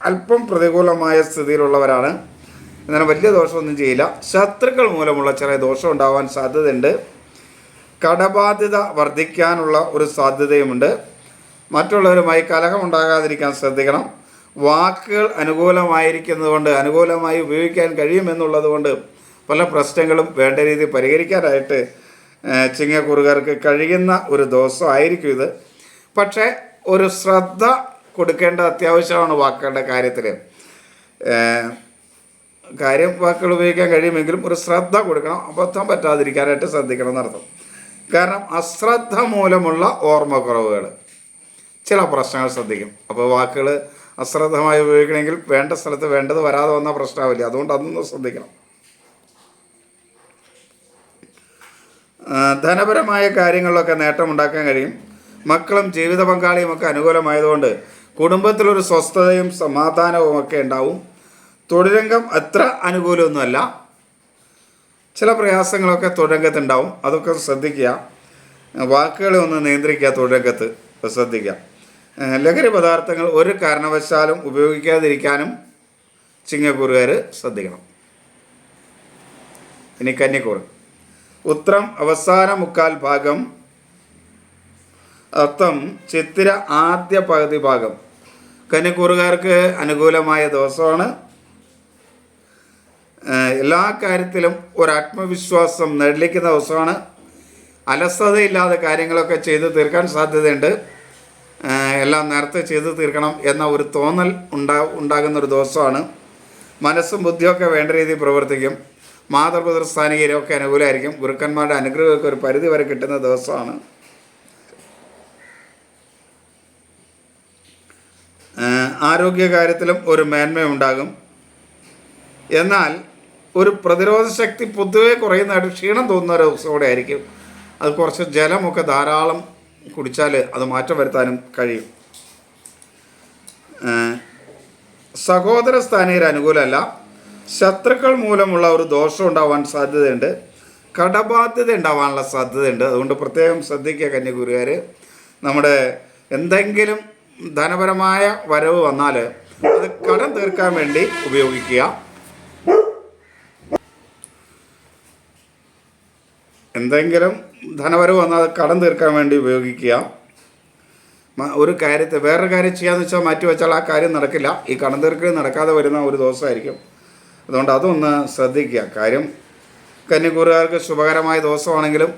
A: അല്പം പ്രതികൂലമായ സ്ഥിതിയിലുള്ളവരാണ്. എന്നാലും വലിയ ദോഷമൊന്നും ചെയ്യില്ല. ശത്രുക്കൾ മൂലമുള്ള ചെറിയ ദോഷം ഉണ്ടാവാൻ സാധ്യതയുണ്ട്. കടബാധ്യത വർദ്ധിക്കാനുള്ള ഒരു സാധ്യതയുമുണ്ട്. മറ്റുള്ളവരുമായി കലഹമുണ്ടാകാതിരിക്കാൻ ശ്രദ്ധിക്കണം. വാക്കുകൾ അനുകൂലമായിരിക്കുന്നതുകൊണ്ട്, അനുകൂലമായി ഉപയോഗിക്കാൻ കഴിയുമെന്നുള്ളത് കൊണ്ട് പല പ്രശ്നങ്ങളും വേണ്ട രീതിയിൽ പരിഹരിക്കാനായിട്ട് ചിങ്ങക്കൂറുകാർക്ക് കഴിയുന്ന ഒരു ദിവസമായിരിക്കും ഇത്. പക്ഷേ ഒരു ശ്രദ്ധ കൊടുക്കേണ്ട അത്യാവശ്യമാണ് വാക്കുകളുടെ കാര്യത്തിൽ. വാക്കുകൾ ഉപയോഗിക്കാൻ കഴിയുമെങ്കിലും ഒരു ശ്രദ്ധ കൊടുക്കണം. അബദ്ധം പറ്റാതിരിക്കാനായിട്ട് ശ്രദ്ധിക്കണം എന്നർത്ഥം. കാരണം അശ്രദ്ധ മൂലമുള്ള ഓർമ്മക്കുറവുകൾ ചില പ്രശ്നങ്ങൾ ശ്രദ്ധിക്കും. അപ്പോൾ വാക്കുകൾ അശ്രദ്ധമായി ഉപയോഗിക്കണമെങ്കിൽ വേണ്ട സ്ഥലത്ത് വേണ്ടത് വരാതെ വന്ന പ്രശ്നമാവില്ല. അതുകൊണ്ട് അതൊന്നും ശ്രദ്ധിക്കണം. ധനപരമായ കാര്യങ്ങളിലൊക്കെ നേട്ടമുണ്ടാക്കാൻ കഴിയും. മക്കളും ജീവിത പങ്കാളിയുമൊക്കെ അനുകൂലമായതുകൊണ്ട് കുടുംബത്തിലൊരു സ്വസ്ഥതയും സമാധാനവും ഒക്കെ ഉണ്ടാവും. തൊഴിൽരംഗം അത്ര അനുകൂലമൊന്നുമല്ല. ചില പ്രയാസങ്ങളൊക്കെ തൊഴിൽരംഗത്തുണ്ടാവും. അതൊക്കെ ശ്രദ്ധിക്കുക. വാക്കുകളെ ഒന്ന് നിയന്ത്രിക്കുക. തൊഴിൽരംഗത്ത് ശ്രദ്ധിക്കുക. ലഹരി പദാർത്ഥങ്ങൾ ഒരു കാരണവശാലും ഉപയോഗിക്കാതിരിക്കാനും ചിങ്ങക്കൂറുകാർ ശ്രദ്ധിക്കണം. ഇനി കന്നിക്കൂറ്. ഉത്രം അവസാന മുക്കാൽ ഭാഗം, അത്തം ചിത്തിര ആദ്യ പകുതി ഭാഗം. കന്നിക്കൂറുകാർക്ക് അനുകൂലമായ ദിവസമാണ്. എല്ലാ കാര്യത്തിലും ഒരാത്മവിശ്വാസം നേടിക്കുന്ന ദിവസമാണ്. അലസതയില്ലാതെ കാര്യങ്ങളൊക്കെ ചെയ്തു തീർക്കാൻ സാധ്യതയുണ്ട്. എല്ലാം നേരത്തെ ചെയ്തു തീർക്കണം എന്ന ഒരു തോന്നൽ ഉണ്ടാകുന്നൊരു ദിവസമാണ്. മനസ്സും ബുദ്ധിയൊക്കെ വേണ്ട രീതിയിൽ പ്രവർത്തിക്കും. മാതൃപിതൃസ്ഥാനികരൊക്കെ അനുകൂലമായിരിക്കും. ഗുരുക്കന്മാരുടെ അനുഗ്രഹമൊക്കെ ഒരു പരിധി വരെ കിട്ടുന്ന ദിവസമാണ്. ആരോഗ്യകാര്യത്തിലും ഒരു മേന്മയുണ്ടാകും. എന്നാൽ ഒരു പ്രതിരോധ ശക്തി പൊതുവെ കുറയുന്നതായിട്ട് ക്ഷീണം തോന്നുന്ന ഒരു ദിവസത്തോടെ ആയിരിക്കും. അത് കുറച്ച് ജലമൊക്കെ ധാരാളം കുടിച്ചാൽ അത് മാറ്റം വരുത്താനും കഴിയും. സഹോദര സ്ഥാനീയർ അനുകൂലമല്ല. ശത്രുക്കൾ മൂലമുള്ള ഒരു ദോഷം ഉണ്ടാവാൻ സാധ്യതയുണ്ട്. കടബാധ്യത ഉണ്ടാവാനുള്ള സാധ്യതയുണ്ട്. അതുകൊണ്ട് പ്രത്യേകം ശ്രദ്ധിക്കുക കന്യകൂറുകാർ. നമ്മുടെ എന്തെങ്കിലും ധനപരമായ വരവ് വന്നാൽ അത് കടം തീർക്കാൻ വേണ്ടി ഉപയോഗിക്കുക. എന്തെങ്കിലും ധനവരവ് വന്നാൽ കടം തീർക്കാൻ വേണ്ടി ഉപയോഗിക്കുക. ഒരു കാര്യത്തെ വേറൊരു കാര്യം ചെയ്യാമെന്ന് വെച്ചാൽ മാറ്റി വെച്ചാൽ ആ കാര്യം നടക്കില്ല. ഈ കടം തീർക്കൽ നടക്കാതെ വരുന്ന ഒരു ദിവസമായിരിക്കും. അതുകൊണ്ട് അതൊന്ന് ശ്രദ്ധിക്കുക. കാര്യം കന്യകൂറുകാർക്ക് ശുഭകരമായ ദിവസമാണെങ്കിലും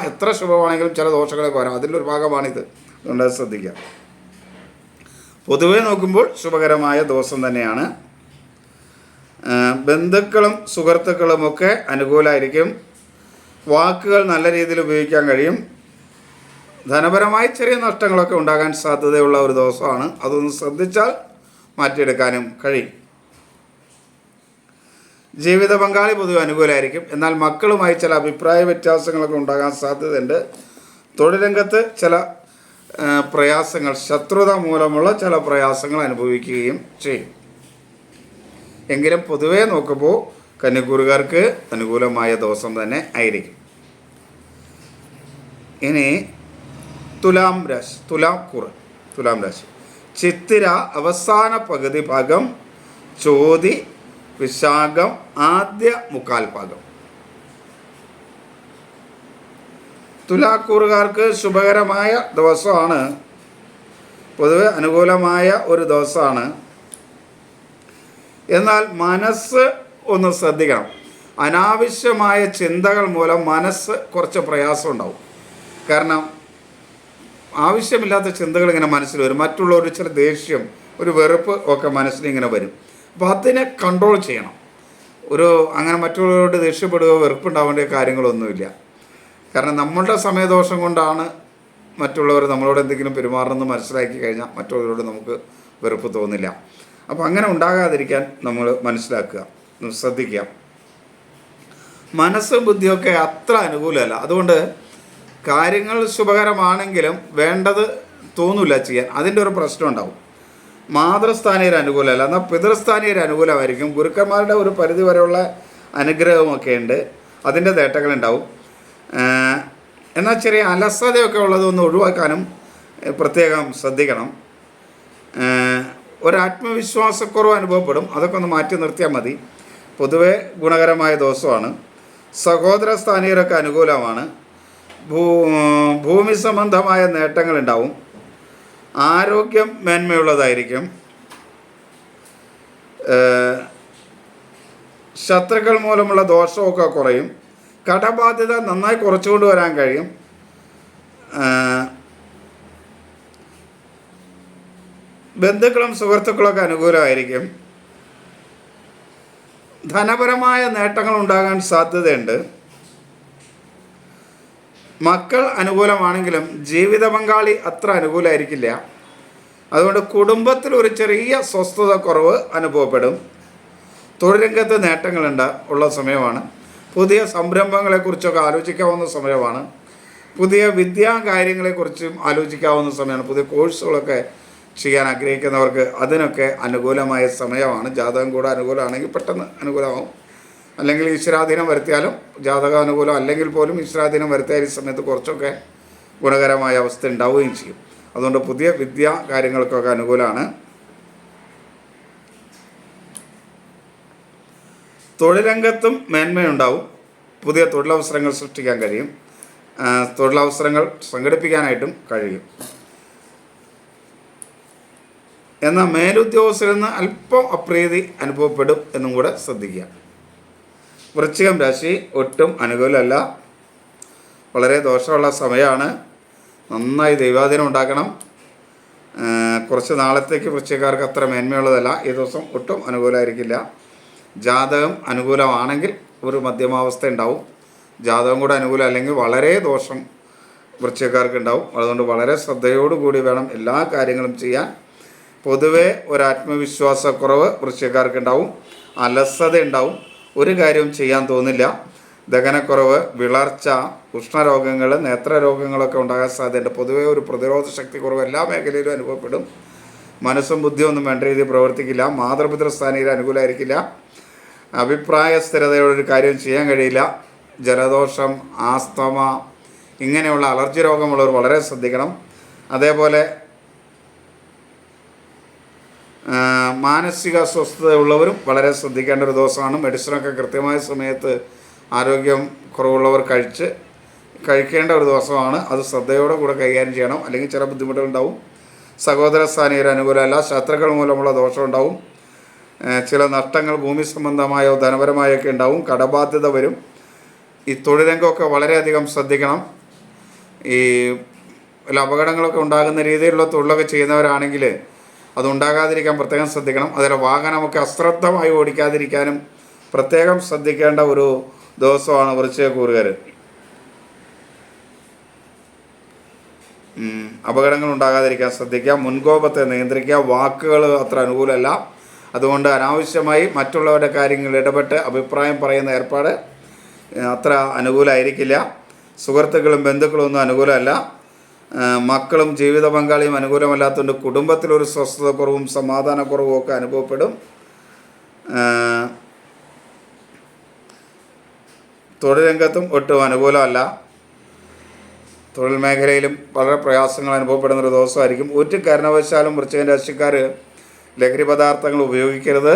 A: എത്ര ശുഭമാണെങ്കിലും ചില ദോഷങ്ങളൊക്കെ വരാം. അതിലൊരു ഭാഗമാണിത്. അതുകൊണ്ട് അത് ശ്രദ്ധിക്കുക. പൊതുവെ നോക്കുമ്പോൾ ശുഭകരമായ ദിവസം തന്നെയാണ്. ബന്ധുക്കളും സുഹൃത്തുക്കളുമൊക്കെ അനുകൂലമായിരിക്കും. വാക്കുകൾ നല്ല രീതിയിൽ ഉപയോഗിക്കാൻ കഴിയും. ധനപരമായി ചെറിയ നഷ്ടങ്ങളൊക്കെ ഉണ്ടാകാൻ സാധ്യതയുള്ള ഒരു ദിവസമാണ്. അതൊന്ന് ശ്രദ്ധിച്ചാൽ മാറ്റിയെടുക്കാനും കഴിയും. ജീവിത പങ്കാളി പൊതുവെ അനുകൂലമായിരിക്കും. എന്നാൽ മക്കളുമായി ചില അഭിപ്രായ വ്യത്യാസങ്ങളൊക്കെ ഉണ്ടാകാൻ സാധ്യതയുണ്ട്. തൊഴിൽ രംഗത്ത് ചില പ്രയാസങ്ങൾ, ശത്രുത മൂലമുള്ള ചില പ്രയാസങ്ങൾ അനുഭവിക്കുകയും ചെയ്യും. എങ്കിലും പൊതുവേ നോക്കുമ്പോൾ കന്യകൂറുകാർക്ക് അനുകൂലമായ ദിവസം തന്നെ ആയിരിക്കും. ഇനി തുലാം രാശി. ചിത്തിര അവസാന പകുതി ഭാഗം, ചോതി വിശാഖം ആദ്യ മുക്കാൽ ഭാഗം. തുലാക്കൂറുകാർക്ക് ശുഭകരമായ ദിവസമാണ്. പൊതുവെ അനുകൂലമായ ഒരു ദിവസമാണ്. എന്നാൽ മനസ്സ് ഒന്ന് ശ്രദ്ധിക്കണം. അനാവശ്യമായ ചിന്തകൾ മൂലം മനസ്സ് കുറച്ച് പ്രയാസം ഉണ്ടാവും. കാരണം ആവശ്യമില്ലാത്ത ചിന്തകൾ ഇങ്ങനെ മനസ്സിൽ വരും. മറ്റുള്ളവർ ചില ദേഷ്യം, ഒരു വെറുപ്പ് ഒക്കെ മനസ്സിലിങ്ങനെ വരും. അപ്പോൾ അതിനെ കൺട്രോൾ ചെയ്യണം. അങ്ങനെ മറ്റുള്ളവരോട് ദേഷ്യപ്പെടുകയോ വെറുപ്പുണ്ടാവേണ്ട കാര്യങ്ങളൊന്നുമില്ല. കാരണം നമ്മളുടെ സമയദോഷം കൊണ്ടാണ് മറ്റുള്ളവർ നമ്മളോട് എന്തെങ്കിലും പെരുമാറുന്നത് മനസ്സിലാക്കി കഴിഞ്ഞാൽ മറ്റുള്ളവരോട് നമുക്ക് വെറുപ്പ് തോന്നില്ല. അപ്പോൾ അങ്ങനെ ഉണ്ടാകാതിരിക്കാൻ നമ്മൾ മനസ്സിലാക്കുക, ശ്രദ്ധിക്കുക. മനസ്സും ബുദ്ധിയൊക്കെ അത്ര അനുകൂലമല്ല. അതുകൊണ്ട് കാര്യങ്ങൾ ശുഭകരമാണെങ്കിലും വേണ്ടത് തോന്നില്ല ചെയ്യാൻ. അതിൻ്റെ ഒരു പ്രശ്നം ഉണ്ടാവും. മാതൃസ്ഥാനീയർ അനുകൂലമല്ല, എന്നാൽ പിതൃസ്ഥാനീയർ അനുകൂലമായിരിക്കും. ഗുരുക്കന്മാരുടെ ഒരു പരിധി വരെയുള്ള അനുഗ്രഹമൊക്കെ ഉണ്ട്. അതിൻ്റെ നേട്ടങ്ങളുണ്ടാവും. എന്നാൽ ചെറിയ അലസതയൊക്കെ ഉള്ളതൊന്ന് ഒഴിവാക്കാനും പ്രത്യേകം ശ്രദ്ധിക്കണം. ഒരാത്മവിശ്വാസക്കുറവ് അനുഭവപ്പെടും. അതൊക്കെ ഒന്ന് മാറ്റി നിർത്തിയാൽ മതി. പൊതുവെ ഗുണകരമായ ദിവസമാണ്. സഹോദര സ്ഥാനീയരൊക്കെ അനുകൂലമാണ്. ഭൂമി സംബന്ധമായ നേട്ടങ്ങളുണ്ടാവും. ആരോഗ്യം മേന്മയുള്ളതായിരിക്കും. ശത്രുക്കൾ മൂലമുള്ള ദോഷമൊക്കെ കുറയും. കടബാധ്യത നന്നായി കുറച്ചുകൊണ്ട് വരാൻ കഴിയും. ബന്ധുക്കളും സുഹൃത്തുക്കളൊക്കെ അനുകൂലമായിരിക്കും. ധനപരമായ നേട്ടങ്ങൾ ഉണ്ടാകാൻ സാധ്യതയുണ്ട്. മക്കൾ അനുകൂലമാണെങ്കിലും ജീവിത പങ്കാളി അത്ര അനുകൂലമായിരിക്കില്ല. അതുകൊണ്ട് കുടുംബത്തിൽ ഒരു ചെറിയ സ്വസ്ഥത കുറവ് അനുഭവപ്പെടും. തൊഴിൽ രംഗത്ത് ഉള്ള സമയമാണ്. പുതിയ സംരംഭങ്ങളെക്കുറിച്ചൊക്കെ ആലോചിക്കാവുന്ന സമയമാണ്. പുതിയ വിദ്യാകാര്യങ്ങളെക്കുറിച്ചും ആലോചിക്കാവുന്ന സമയമാണ്. പുതിയ കോഴ്സുകളൊക്കെ ചെയ്യാൻ ആഗ്രഹിക്കുന്നവർക്ക് അതിനൊക്കെ അനുകൂലമായ സമയമാണ്. ജാതകം കൂടെ അനുകൂലമാണെങ്കിൽ പെട്ടെന്ന് അനുകൂലമാവും. അല്ലെങ്കിൽ ഈശ്വരാധീനം വരുത്തിയാലും ജാതകാനുകൂലം അല്ലെങ്കിൽ പോലും ഈശ്വരാധീനം വരുത്തിയാൽ ഈ സമയത്ത് കുറച്ചൊക്കെ ഗുണകരമായ അവസ്ഥ ഉണ്ടാവുകയും ചെയ്യും. അതുകൊണ്ട് പുതിയ വിദ്യാ കാര്യങ്ങൾക്കൊക്കെ അനുകൂലമാണ്. തൊഴിൽ രംഗത്തും മേന്മയുണ്ടാവും. പുതിയ തൊഴിലവസരങ്ങൾ സൃഷ്ടിക്കാൻ കഴിയും. തൊഴിലവസരങ്ങൾ സംഘടിപ്പിക്കാനായിട്ടും കഴിയും. എന്നാൽ മേലുദ്യോഗസ്ഥരിൽ നിന്ന് അല്പം അപ്രീതി അനുഭവപ്പെടും എന്നും കൂടെ ശ്രദ്ധിക്കുക. വൃശ്ചികം രാശി ഒട്ടും അനുകൂലമല്ല. വളരെ ദോഷമുള്ള സമയമാണ്. നന്നായി ദൈവാധീനം ഉണ്ടാക്കണം. കുറച്ച് നാളത്തേക്ക് വൃശ്ചികക്കാർക്ക് അത്ര മേന്മയുള്ളതല്ല. ഈ ദിവസം ഒട്ടും അനുകൂലമായിരിക്കില്ല. ജാതകം അനുകൂലമാണെങ്കിൽ ഒരു മധ്യമാവസ്ഥ ഉണ്ടാവും. ജാതകം കൂടെ അനുകൂലം അല്ലെങ്കിൽ വളരെ ദോഷം വൃശ്ചികക്കാർക്ക് ഉണ്ടാവും. അതുകൊണ്ട് വളരെ ശ്രദ്ധയോടുകൂടി വേണം എല്ലാ കാര്യങ്ങളും ചെയ്യാൻ. പൊതുവെ ഒരു ആത്മവിശ്വാസക്കുറവ് വൃശ്ചികക്കാർക്ക് ഉണ്ടാവും. അലസത ഉണ്ടാവും. ഒരു കാര്യവും ചെയ്യാൻ തോന്നില്ല. ദഹനക്കുറവ്, വിളർച്ച, ഉഷ്ണരോഗങ്ങൾ, നേത്രരോഗങ്ങളൊക്കെ ഉണ്ടാകാൻ സാധ്യതയുണ്ട്. പൊതുവെ ഒരു പ്രതിരോധ ശക്തി കുറവ് എല്ലാ മേഖലയിലും അനുഭവപ്പെടും. മനസ്സും ബുദ്ധിയൊന്നും വേണ്ട രീതിയിൽ പ്രവർത്തിക്കില്ല. മാതൃപിതൃസ്ഥാനീയർ അനുകൂലമായിരിക്കില്ല. അഭിപ്രായ സ്ഥിരതയോടൊരു കാര്യം ചെയ്യാൻ കഴിയില്ല. ജലദോഷം, ആസ്തമ ഇങ്ങനെയുള്ള അലർജി രോഗമുള്ളവർ വളരെ ശ്രദ്ധിക്കണം. അതേപോലെ മാനസിക അസ്വസ്ഥതയുള്ളവരും വളരെ ശ്രദ്ധിക്കേണ്ട ഒരു ദിവസമാണ്. മെഡിസിനൊക്കെ കൃത്യമായ സമയത്ത് ആരോഗ്യം കുറവുള്ളവർ കഴിക്കേണ്ട ഒരു ദിവസമാണ്. അത് ശ്രദ്ധയോടെ കൂടെ കൈകാര്യം ചെയ്യണം, അല്ലെങ്കിൽ ചില ബുദ്ധിമുട്ടുകളുണ്ടാവും. സഹോദര സ്ഥാനീയർ അനുകൂലമല്ല. ശത്രുക്കൾ മൂലമുള്ള ദോഷം ഉണ്ടാവും. ചില നഷ്ടങ്ങൾ ഭൂമി സംബന്ധമായോ ധനപരമായോ ഒക്കെ ഉണ്ടാവും. കടബാധ്യത വരും. ഈ തൊഴിലംഗമൊക്കെ വളരെയധികം ശ്രദ്ധിക്കണം. ഈ വല്ല അപകടങ്ങളൊക്കെ ഉണ്ടാകുന്ന രീതിയിലുള്ള തൊഴിലൊക്കെ ചെയ്യുന്നവരാണെങ്കിൽ അതുണ്ടാകാതിരിക്കാൻ പ്രത്യേകം ശ്രദ്ധിക്കണം. അതുപോലെ വാഹനമൊക്കെ അശ്രദ്ധമായി ഓടിക്കാതിരിക്കാനും പ്രത്യേകം ശ്രദ്ധിക്കേണ്ട ഒരു ദിവസമാണ് വൃശ്ചികക്കൂറുകാർ. അപകടങ്ങൾ ഉണ്ടാകാതിരിക്കാൻ ശ്രദ്ധിക്കുക. മുൻകോപത്തെ നിയന്ത്രിക്കുക. വാക്കുകൾ അത്ര അനുകൂലമല്ല. അതുകൊണ്ട് അനാവശ്യമായി മറ്റുള്ളവരുടെ കാര്യങ്ങളിൽ ഇടപെട്ട് അഭിപ്രായം പറയുന്ന ഏർപ്പാട് അത്ര അനുകൂലമായിരിക്കില്ല. സുഹൃത്തുക്കളും ബന്ധുക്കളും ഒന്നും അനുകൂലമല്ല. മക്കളും ജീവിത പങ്കാളിയും അനുകൂലമല്ലാത്തതുകൊണ്ട് കുടുംബത്തിലൊരു സ്വസ്ഥതക്കുറവും സമാധാനക്കുറവും ഒക്കെ അനുഭവപ്പെടും. തൊഴിൽ രംഗത്തും ഒട്ടും അനുകൂലമല്ല. തൊഴിൽ മേഖലയിലും വളരെ പ്രയാസങ്ങൾ അനുഭവപ്പെടുന്നൊരു ദിവസമായിരിക്കും. ഒരു കാരണവശാലും വൃശ്ചിക രാശിക്കാർ ലഹരി പദാർത്ഥങ്ങൾ ഉപയോഗിക്കരുത്.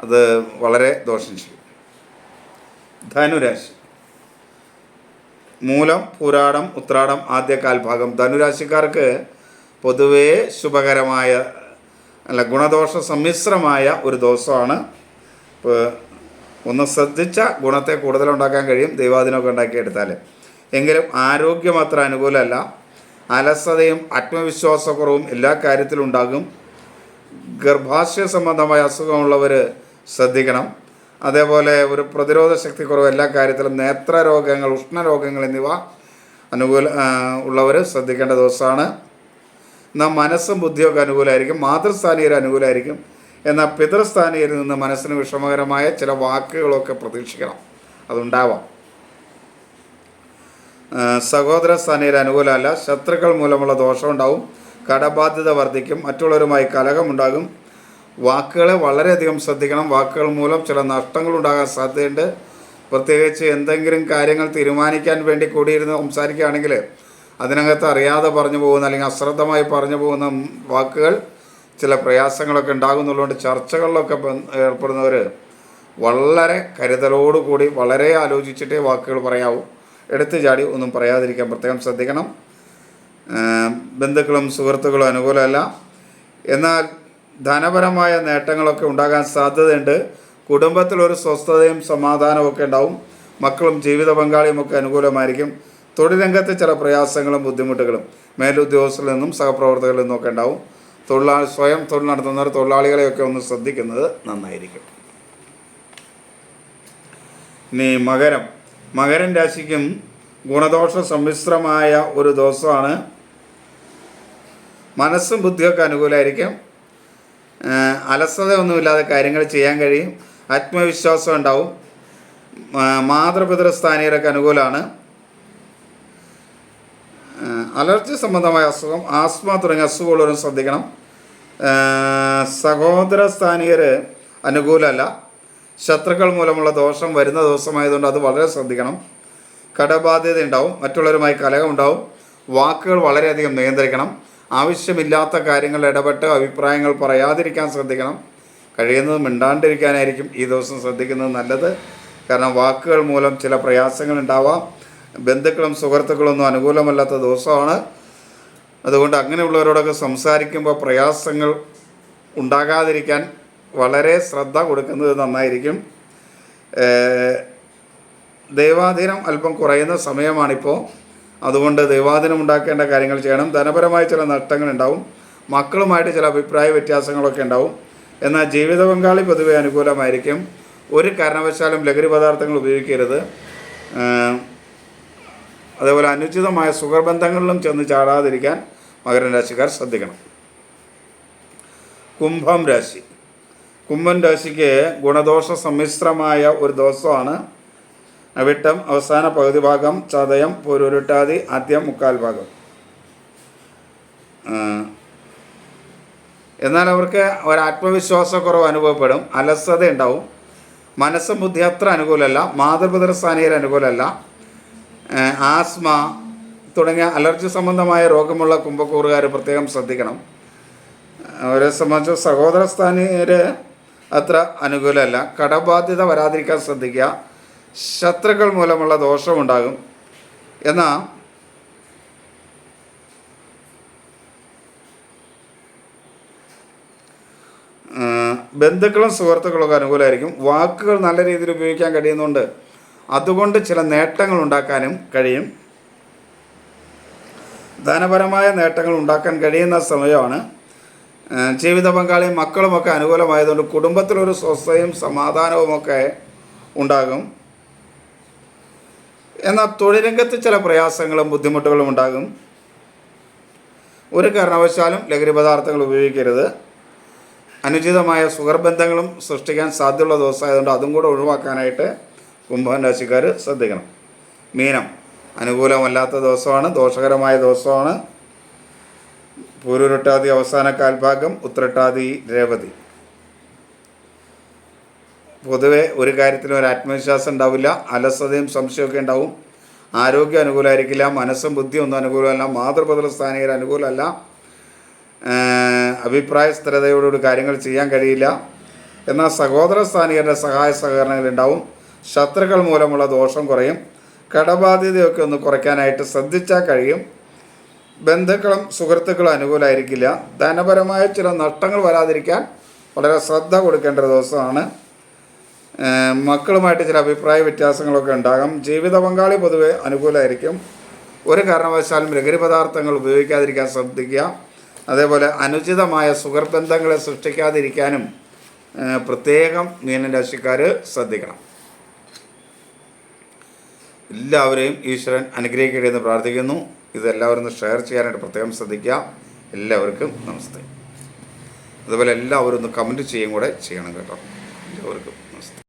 A: അത് വളരെ ദോഷം ചെയ്യും. ധനുരാശി. മൂലം, പൂരാടം, ഉത്രാടം ആദ്യ കാൽഭാഗം. ധനുരാശിക്കാർക്ക് പൊതുവേ ശുഭകരമായ ഗുണദോഷ സമ്മിശ്രമായ ഒരു ദിവസമാണ്. ഇപ്പോൾ ഒന്ന് ശ്രദ്ധിച്ച ഗുണത്തെ കൂടുതലുണ്ടാക്കാൻ കഴിയും, ദൈവാധീനമൊക്കെ ഉണ്ടാക്കിയെടുത്താൽ. എങ്കിലും ആരോഗ്യം അത്ര അനുകൂലമല്ല. അലസതയും ആത്മവിശ്വാസക്കുറവും എല്ലാ കാര്യത്തിലും ഉണ്ടാകും. ഗർഭാശയ സംബന്ധമായ അസുഖമുള്ളവർ ശ്രദ്ധിക്കണം. അതേപോലെ ഒരു പ്രതിരോധ ശക്തി കുറവ് എല്ലാ കാര്യത്തിലും. നേത്രരോഗങ്ങൾ, ഉഷ്ണരോഗങ്ങൾ എന്നിവ ഉള്ളവർ ശ്രദ്ധിക്കേണ്ട ദിവസമാണ്. എന്നാൽ മനസ്സും ബുദ്ധിയൊക്കെ അനുകൂലമായിരിക്കും. മാതൃസ്ഥാനീയർ അനുകൂലമായിരിക്കും. എന്നാൽ പിതൃസ്ഥാനീയരിൽ നിന്ന് മനസ്സിന് വിഷമകരമായ ചില വാക്കുകളൊക്കെ പ്രതീക്ഷിക്കണം, അതുണ്ടാവാം. സഹോദര സ്ഥാനീയർ അനുകൂലമല്ല. ശത്രുക്കൾ മൂലമുള്ള ദോഷമുണ്ടാവും. കടബാധ്യത വർദ്ധിക്കും. മറ്റുള്ളവരുമായി കലഹമുണ്ടാകും. വാക്കുകളെ വളരെയധികം ശ്രദ്ധിക്കണം. വാക്കുകൾ മൂലം ചില നഷ്ടങ്ങളുണ്ടാകാൻ സാധ്യതയുണ്ട്. പ്രത്യേകിച്ച് എന്തെങ്കിലും കാര്യങ്ങൾ തീരുമാനിക്കാൻ വേണ്ടി കൂടിയിരുന്ന് സംസാരിക്കുകയാണെങ്കിൽ അതിനകത്ത് അറിയാതെ പറഞ്ഞു പോകുന്ന അല്ലെങ്കിൽ അശ്രദ്ധമായി പറഞ്ഞു പോകുന്ന വാക്കുകൾ ചില പ്രയാസങ്ങളൊക്കെ ഉണ്ടാകുന്നുള്ളതുകൊണ്ട് ചർച്ചകളിലൊക്കെ ഏർപ്പെടുന്നവർ വളരെ കരുതലോടുകൂടി വളരെ ആലോചിച്ചിട്ടേ വാക്കുകൾ പറയാവൂ. എടുത്തു ചാടി ഒന്നും പറയാതിരിക്കാൻ പ്രത്യേകം ശ്രദ്ധിക്കണം. ബന്ധുക്കളും സുഹൃത്തുക്കളും അനുകൂലമല്ല. എന്നാൽ ധനപരമായ നേട്ടങ്ങളൊക്കെ ഉണ്ടാകാൻ സാധ്യതയുണ്ട്. കുടുംബത്തിലൊരു സ്വസ്ഥതയും സമാധാനവും ഒക്കെ ഉണ്ടാവും. മക്കളും ജീവിത പങ്കാളിയും ഒക്കെ അനുകൂലമായിരിക്കും. തൊഴിൽ രംഗത്ത് ചില പ്രയാസങ്ങളും ബുദ്ധിമുട്ടുകളും മേലുദ്യോഗസ്ഥരിൽ നിന്നും സഹപ്രവർത്തകരിൽ നിന്നൊക്കെ ഉണ്ടാവും. സ്വയം തൊഴിൽ നടത്തുന്നവർ തൊഴിലാളികളെയൊക്കെ ഒന്ന് ശ്രദ്ധിക്കുന്നത് നന്നായിരിക്കും. ഇനി മകരം രാശിക്കും ഗുണദോഷ സമ്മിശ്രമായ ഒരു ദിവസമാണ്. മനസ്സും ബുദ്ധിയൊക്കെ അനുകൂലമായിരിക്കും. അലസതയൊന്നുമില്ലാതെ കാര്യങ്ങൾ ചെയ്യാൻ കഴിയും. ആത്മവിശ്വാസം ഉണ്ടാവും. മാതൃപിതൃസ്ഥാനീയരൊക്കെ അനുകൂലമാണ്. അലർജി സംബന്ധമായ അസുഖം, ആസ്മ തുടങ്ങിയ അസുഖമുള്ളവരും ശ്രദ്ധിക്കണം. സഹോദര സ്ഥാനീയർ അനുകൂലമല്ല. ശത്രുക്കൾ മൂലമുള്ള ദോഷം വരുന്ന ദിവസമായതുകൊണ്ട് അത് വളരെ ശ്രദ്ധിക്കണം. കടബാധ്യത ഉണ്ടാവും. മറ്റുള്ളവരുമായി കലഹമുണ്ടാവും. വാക്കുകൾ വളരെയധികം നിയന്ത്രിക്കണം. ആവശ്യമില്ലാത്ത കാര്യങ്ങളിൽ ഇടപെട്ട് അഭിപ്രായങ്ങൾ പറയാതിരിക്കാൻ ശ്രദ്ധിക്കണം. കഴിയുന്നത് മിണ്ടാണ്ടിരിക്കാനായിരിക്കും ഈ ദിവസം ശ്രദ്ധിക്കുന്നത് നല്ലത്. കാരണം വാക്കുകൾ മൂലം ചില പ്രയാസങ്ങൾ ഉണ്ടാവാം. ബന്ധുക്കളും സുഹൃത്തുക്കളൊന്നും അനുകൂലമല്ലാത്ത ദിവസമാണ്. അതുകൊണ്ട് അങ്ങനെയുള്ളവരോടൊക്കെ സംസാരിക്കുമ്പോൾ പ്രയാസങ്ങൾ ഉണ്ടാകാതിരിക്കാൻ വളരെ ശ്രദ്ധ കൊടുക്കുന്നത് നന്നായിരിക്കും. ദൈവാധീനം അല്പം കുറയുന്ന സമയമാണിപ്പോൾ. അതുകൊണ്ട് ദൈവാധീനം ഉണ്ടാക്കേണ്ട കാര്യങ്ങൾ ചെയ്യണം. ധനപരമായ ചില നഷ്ടങ്ങളുണ്ടാവും. മക്കളുമായിട്ട് ചില അഭിപ്രായ വ്യത്യാസങ്ങളൊക്കെ ഉണ്ടാവും. എന്നാൽ ജീവിത പങ്കാളി പൊതുവെ അനുകൂലമായിരിക്കും. ഒരു കാരണവശാലും ലഹരി പദാർത്ഥങ്ങൾ ഉപയോഗിക്കരുത്. അതേപോലെ അനുചിതമായ സുഖബന്ധങ്ങളിലും ചെന്ന് ചാടാതിരിക്കാൻ മകരം രാശിക്കാർ ശ്രദ്ധിക്കണം. കുംഭം രാശിക്ക് ഗുണദോഷ സമ്മിശ്രമായ ഒരു ദിവസമാണ്. അവിട്ടം അവസാന പകുതി ഭാഗം, ചതയം പൊരുരുട്ടാതി ആദ്യം മുക്കാൽ ഭാഗം. എന്നാൽ അവർക്ക് ഒരാത്മവിശ്വാസക്കുറവ് അനുഭവപ്പെടും. അലസത ഉണ്ടാവും. മനസ്സും ബുദ്ധി അത്ര അനുകൂലമല്ല. മാതൃപിതൃസ്ഥാനീയർ അനുകൂലമല്ല. ആസ്മ തുടങ്ങിയ അലർജി സംബന്ധമായ രോഗമുള്ള കുംഭക്കൂറുകാർ പ്രത്യേകം ശ്രദ്ധിക്കണം. അവരെ സംബന്ധിച്ച് സഹോദരസ്ഥാനീയർ അത്ര അനുകൂലമല്ല. കടബാധ്യത വരാതിരിക്കാൻ ശ്രദ്ധിക്കുക. ശത്രുക്കൾ മൂലമുള്ള ദോഷമുണ്ടാകും. എന്നാൽ ബന്ധുക്കളും സുഹൃത്തുക്കളൊക്കെ അനുകൂലമായിരിക്കും. വാക്കുകൾ നല്ല രീതിയിൽ ഉപയോഗിക്കാൻ കഴിയുന്നുണ്ട്. അതുകൊണ്ട് ചില നേട്ടങ്ങൾ ഉണ്ടാക്കാനും കഴിയും. ധനപരമായ നേട്ടങ്ങൾ ഉണ്ടാക്കാൻ കഴിയുന്ന സമയമാണ്. ജീവിത പങ്കാളിയും മക്കളുമൊക്കെ അനുകൂലമായതുകൊണ്ട് കുടുംബത്തിലൊരു സ്വസ്ഥതയും സമാധാനവുമൊക്കെ ഉണ്ടാകും. എന്നാൽ തൊഴിൽ ചില പ്രയാസങ്ങളും ബുദ്ധിമുട്ടുകളും ഉണ്ടാകും. ഒരു കാരണവശാലും ലഹരി പദാർത്ഥങ്ങൾ ഉപയോഗിക്കരുത്. അനുചിതമായ സുഹൃബന്ധങ്ങളും സൃഷ്ടിക്കാൻ സാധ്യതയുള്ള ദിവസമായതുകൊണ്ട് അതും കൂടെ ഒഴിവാക്കാനായിട്ട് കുംഭം രാശിക്കാർ ശ്രദ്ധിക്കണം. മീനം അനുകൂലമല്ലാത്ത ദിവസമാണ്, ദോഷകരമായ ദിവസമാണ്. പൂരുരുട്ടാതി അവസാന കാൽഭാഗം, ഉത്രട്ടാതി രേവതി. പൊതുവെ ഒരു കാര്യത്തിലും ഒരു ആത്മവിശ്വാസം ഉണ്ടാവില്ല. അലസതയും സംശയമൊക്കെ ഉണ്ടാവും. ആരോഗ്യം അനുകൂലമായിരിക്കില്ല. മനസ്സും ബുദ്ധിയും ഒന്നും അനുകൂലമല്ല. മാതൃപിതൃസ്ഥാനീയർ അനുകൂലമല്ല. അഭിപ്രായ സ്ഥിരതയോടുകൂടി കാര്യങ്ങൾ ചെയ്യാൻ കഴിയില്ല. എന്നാൽ സഹോദര സ്ഥാനീയരുടെ സഹായ സഹകരണങ്ങൾ ഉണ്ടാവും. ശത്രുക്കൾ മൂലമുള്ള ദോഷം കുറയും. കടബാധ്യതയൊക്കെ ഒന്ന് കുറയ്ക്കാനായിട്ട് ശ്രദ്ധിച്ചാൽ കഴിയും. ബന്ധുക്കളും സുഹൃത്തുക്കളും അനുകൂലമായിരിക്കില്ല. ധനപരമായ ചില നഷ്ടങ്ങൾ വരാതിരിക്കാൻ വളരെ ശ്രദ്ധ കൊടുക്കേണ്ട ഒരു ദിവസമാണ്. മക്കളുമായിട്ട് ചില അഭിപ്രായ വ്യത്യാസങ്ങളൊക്കെ ഉണ്ടാകാം. ജീവിത പങ്കാളി പൊതുവെ അനുകൂലമായിരിക്കും. ഒരു കാരണവശാലും ലഹരി പദാർത്ഥങ്ങൾ ഉപയോഗിക്കാതിരിക്കാൻ ശ്രദ്ധിക്കുക. അതേപോലെ അനുചിതമായ സുഹൃബന്ധങ്ങളെ സൃഷ്ടിക്കാതിരിക്കാനും പ്രത്യേകം മീനൻ രാശിക്കാർ ശ്രദ്ധിക്കണം. എല്ലാവരെയും ഈശ്വരൻ അനുഗ്രഹിക്കട്ടെ എന്ന് പ്രാർത്ഥിക്കുന്നു. ഇതെല്ലാവരും ഒന്ന് ഷെയർ ചെയ്യാനായിട്ട് പ്രത്യേകം ശ്രദ്ധിക്കുക. എല്ലാവർക്കും നമസ്തേ. അതുപോലെ എല്ലാവരും ഒന്ന് കമൻറ്റ് ചെയ്യും കൂടെ ചെയ്യണം കേട്ടോ. എല്ലാവർക്കും നമസ്തേ.